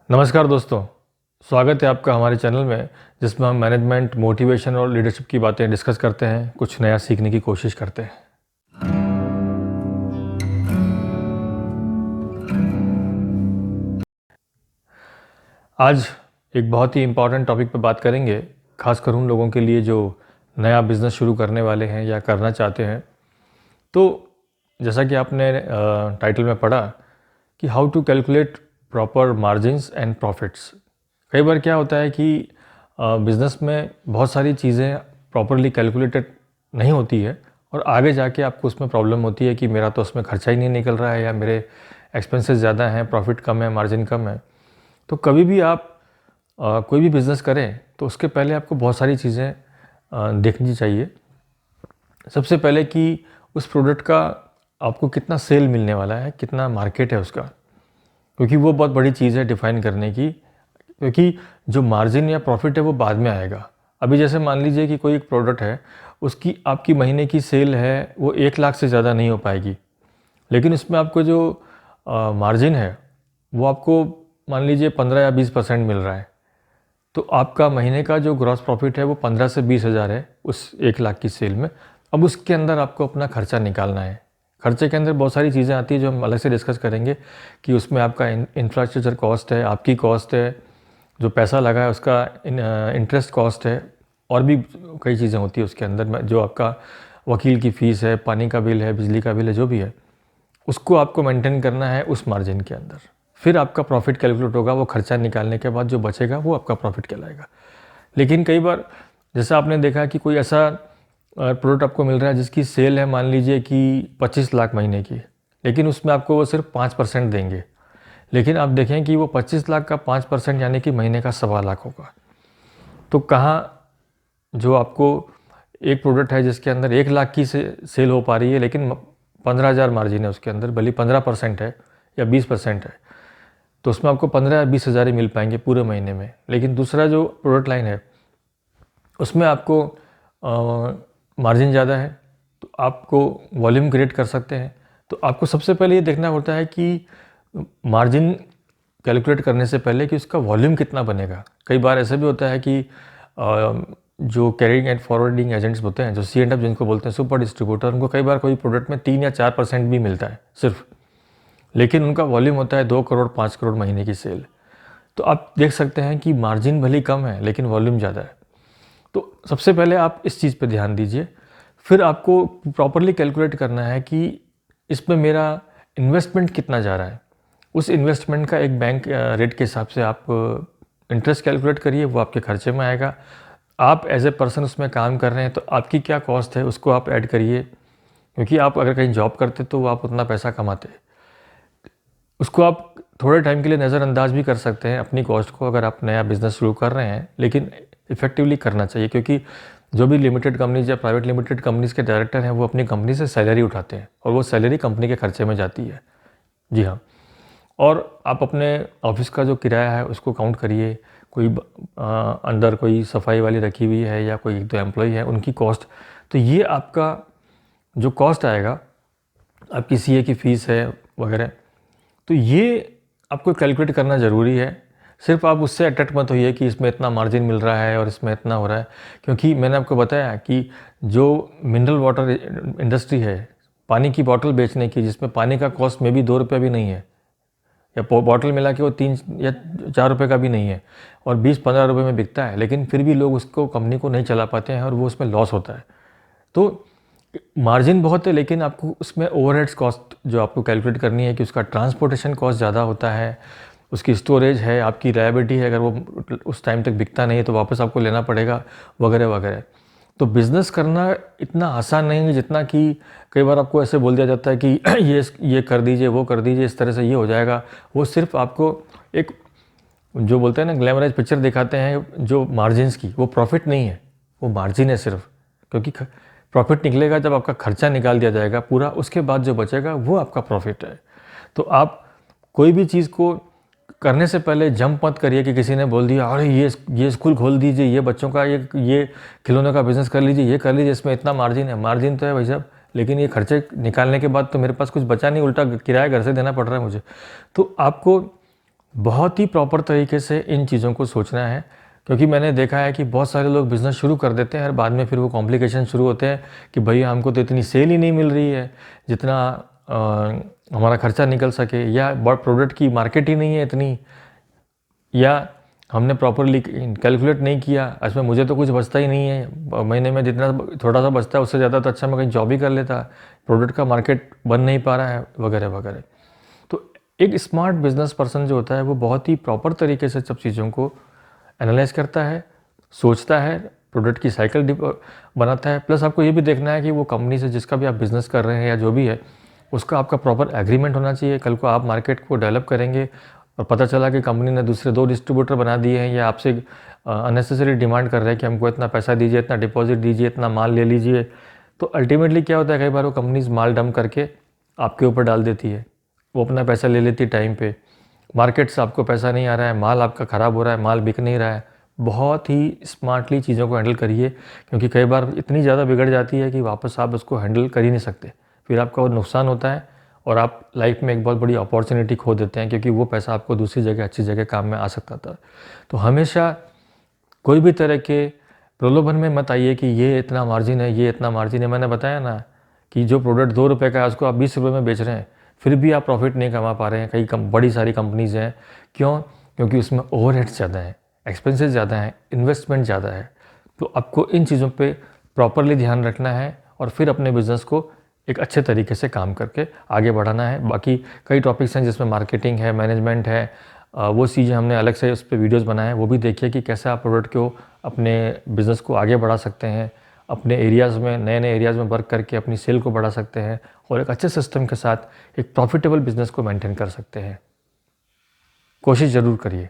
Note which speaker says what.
Speaker 1: नमस्कार दोस्तों, स्वागत है आपका हमारे चैनल में जिसमें हम मैनेजमेंट, मोटिवेशन और लीडरशिप की बातें डिस्कस करते हैं, कुछ नया सीखने की कोशिश करते हैं। आज एक बहुत ही इम्पॉर्टेंट टॉपिक पर बात करेंगे, खासकर उन लोगों के लिए जो नया बिज़नेस शुरू करने वाले हैं या करना चाहते हैं। तो जैसा कि आपने टाइटल में पढ़ा कि how to calculate proper margins and profits. कई बार क्या होता है कि बिज़नेस में बहुत सारी चीज़ें प्रॉपरली कैलकुलेटेड नहीं होती है और आगे जाके आपको उसमें प्रॉब्लम होती है कि मेरा तो उसमें खर्चा ही नहीं निकल रहा है या मेरे एक्सपेंसेस ज़्यादा हैं, प्रॉफिट कम है, मार्जिन कम है। तो कभी भी आप कोई भी बिज़नेस करें तो उसके पहले आपको बहुत सारी चीज़ें देखनी चाहिए। सबसे पहले कि उस प्रोडक्ट का आपको कितना सेल मिलने वाला है, कितना मार्केट है उसका, क्योंकि वो बहुत बड़ी चीज़ है डिफ़ाइन करने की। क्योंकि जो मार्जिन या प्रॉफिट है वो बाद में आएगा। अभी जैसे मान लीजिए कि कोई एक प्रोडक्ट है, उसकी आपकी महीने की सेल है वो 1 लाख से ज़्यादा नहीं हो पाएगी, लेकिन उसमें आपको जो मार्जिन है वो आपको मान लीजिए 15 या 20% मिल रहा है। तो आपका महीने का जो ग्रॉस प्रॉफिट है वो 15 से 20 हज़ार है उस 1 लाख की सेल में। अब उसके अंदर आपको अपना खर्चा निकालना है। खर्चे के अंदर बहुत सारी चीज़ें आती हैं जो हम अलग से डिस्कस करेंगे कि उसमें आपका इंफ्रास्ट्रक्चर कॉस्ट है, आपकी कॉस्ट है, जो पैसा लगा है उसका इंटरेस्ट कॉस्ट है, और भी कई चीज़ें होती है उसके अंदर जो आपका वकील की फ़ीस है, पानी का बिल है, बिजली का बिल है, जो भी है उसको आपको मेंटेन करना है उस मार्जिन के अंदर। फिर आपका प्रॉफिट कैलकुलेट होगा, वो खर्चा निकालने के बाद जो बचेगा वो आपका प्रॉफिट कहलाएगा। लेकिन कई बार जैसा आपने देखा कि कोई ऐसा प्रोडक्ट आपको मिल रहा है जिसकी सेल है मान लीजिए कि 25 लाख महीने की, लेकिन उसमें आपको वो सिर्फ 5% देंगे। लेकिन आप देखें कि वो 25 लाख का 5% यानी कि महीने का 1.25 लाख होगा। तो कहाँ जो आपको एक प्रोडक्ट है जिसके अंदर 1 लाख की सेल हो पा रही है लेकिन 15,000 मार्जिन है उसके अंदर, भले 15% है या 20% है, तो उसमें आपको 15 या 20 हज़ार ही मिल पाएंगे पूरे महीने में। लेकिन दूसरा जो प्रोडक्ट लाइन है उसमें आपको मार्जिन ज़्यादा है, तो आपको वॉल्यूम क्रिएट कर सकते हैं। तो आपको सबसे पहले ये देखना होता है कि मार्जिन कैलकुलेट करने से पहले कि उसका वॉल्यूम कितना बनेगा। कई बार ऐसा भी होता है कि जो कैरिंग एंड फॉरवर्डिंग एजेंट्स होते हैं, जो C&F जिनको बोलते हैं, सुपर डिस्ट्रीब्यूटर, उनको कई बार कोई प्रोडक्ट में 3 या 4% भी मिलता है सिर्फ, लेकिन उनका वॉल्यूम होता है 2 करोड़ 5 करोड़ महीने की सेल। तो आप देख सकते हैं कि मार्जिन भले कम है लेकिन वॉल्यूम ज़्यादा है। तो सबसे पहले आप इस चीज़ पे ध्यान दीजिए। फिर आपको प्रॉपरली कैलकुलेट करना है कि इसमें मेरा इन्वेस्टमेंट कितना जा रहा है। उस इन्वेस्टमेंट का एक बैंक रेट के हिसाब से आप इंटरेस्ट कैलकुलेट करिए, वो आपके खर्चे में आएगा। आप एज ए पर्सन उसमें काम कर रहे हैं तो आपकी क्या कॉस्ट है उसको आप ऐड करिए, क्योंकि आप अगर कहीं जॉब करते तो आप उतना पैसा कमाते, उसको आप थोड़े टाइम के लिए नज़रअंदाज भी कर सकते हैं अपनी कॉस्ट को, अगर आप नया बिज़नेस शुरू कर रहे हैं। लेकिन इफ़ेक्टिवली करना चाहिए, क्योंकि जो भी लिमिटेड कंपनीज या प्राइवेट लिमिटेड कंपनीज़ के डायरेक्टर हैं वो अपनी कंपनी से सैलरी उठाते हैं और वो सैलरी कंपनी के खर्चे में जाती है। जी हाँ। और आप अपने ऑफिस का जो किराया है उसको काउंट करिए, कोई अंदर कोई सफाई वाली रखी हुई है या कोई 1-2 एम्प्लॉई है उनकी कॉस्ट। तो ये आपका जो कॉस्ट आएगा, आपकी CA की फ़ीस है वगैरह, तो ये आपको कैलकुलेट करना ज़रूरी है। सिर्फ आप उससे अट्रैक्ट मत होइए कि इसमें इतना मार्जिन मिल रहा है और इसमें इतना हो रहा है, क्योंकि मैंने आपको बताया कि जो मिनरल वाटर इंडस्ट्री है, पानी की बॉटल बेचने की, जिसमें पानी का कॉस्ट में भी 2 रुपये भी नहीं है, या बॉटल मिला के वो 3 या 4 रुपये का भी नहीं है और 20-15 रुपये में बिकता है, लेकिन फिर भी लोग उसको कंपनी को नहीं चला पाते हैं और वो उसमें लॉस होता है। तो मार्जिन बहुत है, लेकिन आपको उसमें ओवरहेड्स कॉस्ट जो आपको कैलकुलेट करनी है कि उसका ट्रांसपोर्टेशन कॉस्ट ज़्यादा होता है, उसकी स्टोरेज है, आपकी लायबिलिटी है, अगर वो उस टाइम तक बिकता नहीं है तो वापस आपको लेना पड़ेगा, वगैरह वगैरह। तो बिज़नेस करना इतना आसान नहीं है जितना कि कई बार आपको ऐसे बोल दिया जाता है कि ये कर दीजिए, वो कर दीजिए, इस तरह से ये हो जाएगा। वो सिर्फ आपको एक जो बोलते हैं ना ग्लैमराइज पिक्चर दिखाते हैं जो मार्जिन्स की, वो प्रॉफिट नहीं है, वो मार्जिन है सिर्फ। क्योंकि प्रॉफिट निकलेगा जब आपका खर्चा निकाल दिया जाएगा पूरा, उसके बाद जो बचेगा वो आपका प्रॉफिट है। तो आप कोई भी चीज़ को करने से पहले जंप मत करिए कि किसी ने बोल दिया अरे ये स्कूल खोल दीजिए, ये बच्चों का ये खिलौनों का बिज़नेस कर लीजिए, ये कर लीजिए, इसमें इतना मार्जिन है। मार्जिन तो है भाई साहब, लेकिन ये खर्चे निकालने के बाद तो मेरे पास कुछ बचा नहीं, उल्टा किराया घर से देना पड़ रहा है मुझे। तो आपको बहुत ही प्रॉपर तरीके से इन चीज़ों को सोचना है, क्योंकि मैंने देखा है कि बहुत सारे लोग बिज़नेस शुरू कर देते हैं और बाद में फिर वो कॉम्प्लिकेशन शुरू होते हैं कि भैया हमको तो इतनी सेल ही नहीं मिल रही है जितना हमारा खर्चा निकल सके, या प्रोडक्ट की मार्केट ही नहीं है इतनी, या हमने प्रॉपरली कैलकुलेट नहीं किया, इसमें मुझे तो कुछ बचता ही नहीं है, महीने में जितना थोड़ा सा बचता है उससे ज़्यादा तो अच्छा मैं कहीं जॉब ही कर लेता, प्रोडक्ट का मार्केट बन नहीं पा रहा है, वगैरह वगैरह। तो एक स्मार्ट बिजनेस पर्सन जो होता है वो बहुत ही प्रॉपर तरीके से सब चीज़ों को एनालाइज करता है, सोचता है, प्रोडक्ट की साइकिल बनाता है। प्लस आपको ये भी देखना है कि वो कंपनी से जिसका भी आप बिज़नेस कर रहे हैं या जो भी है उसका आपका प्रॉपर एग्रीमेंट होना चाहिए। कल को आप मार्केट को डेवलप करेंगे और पता चला कि कंपनी ने दूसरे 2 डिस्ट्रीब्यूटर बना दिए हैं या आपसे अननेसेसरी डिमांड कर रहे हैं कि हमको इतना पैसा दीजिए, इतना डिपॉजिट दीजिए, इतना माल ले लीजिए, तो अल्टीमेटली क्या होता है, कई बार वो कंपनीज माल डंप करके आपके ऊपर डाल देती है, वो अपना पैसा ले लेती है टाइम पे, मार्केट से आपको पैसा नहीं आ रहा है, माल आपका ख़राब हो रहा है, माल बिक नहीं रहा है। बहुत ही स्मार्टली चीज़ों को हैंडल करिए, क्योंकि कई बार इतनी ज़्यादा बिगड़ जाती है कि वापस आप उसको हैंडल कर ही नहीं सकते, फिर आपका वो नुकसान होता है और आप लाइफ में एक बहुत बड़ी अपॉर्चुनिटी खो देते हैं, क्योंकि वो पैसा आपको दूसरी जगह अच्छी जगह काम में आ सकता था। तो हमेशा कोई भी तरह के प्रलोभन में मत आइए कि ये इतना मार्जिन है, ये इतना मार्जिन है। मैंने बताया ना कि जो प्रोडक्ट 2 रुपये का है उसको आप 20 रुपये में बेच रहे हैं, फिर भी आप प्रॉफिट नहीं कमा पा रहे हैं। कई बड़ी सारी कंपनीज़ हैं, क्यों? क्योंकि उसमें ओवरहेड्स ज़्यादा हैं, एक्सपेंसेस ज़्यादा हैं, इन्वेस्टमेंट ज़्यादा है। तो आपको इन चीज़ों पे प्रॉपरली ध्यान रखना है और फिर अपने बिज़नेस को एक अच्छे तरीके से काम करके आगे बढ़ाना है। बाकी कई टॉपिक्स हैं जिसमें मार्केटिंग है, मैनेजमेंट है, वो चीज़ें हमने अलग से उस पर वीडियोज़ बनाए हैं, वो भी देखिए कि कैसे आप प्रोडक्ट को, अपने बिज़नेस को आगे बढ़ा सकते हैं, अपने एरियाज़ में, नए नए एरियाज़ में वर्क करके अपनी सेल को बढ़ा सकते हैं और एक अच्छे सिस्टम के साथ एक प्रॉफिटेबल बिज़नेस को मेंटेन कर सकते हैं। कोशिश ज़रूर करिए।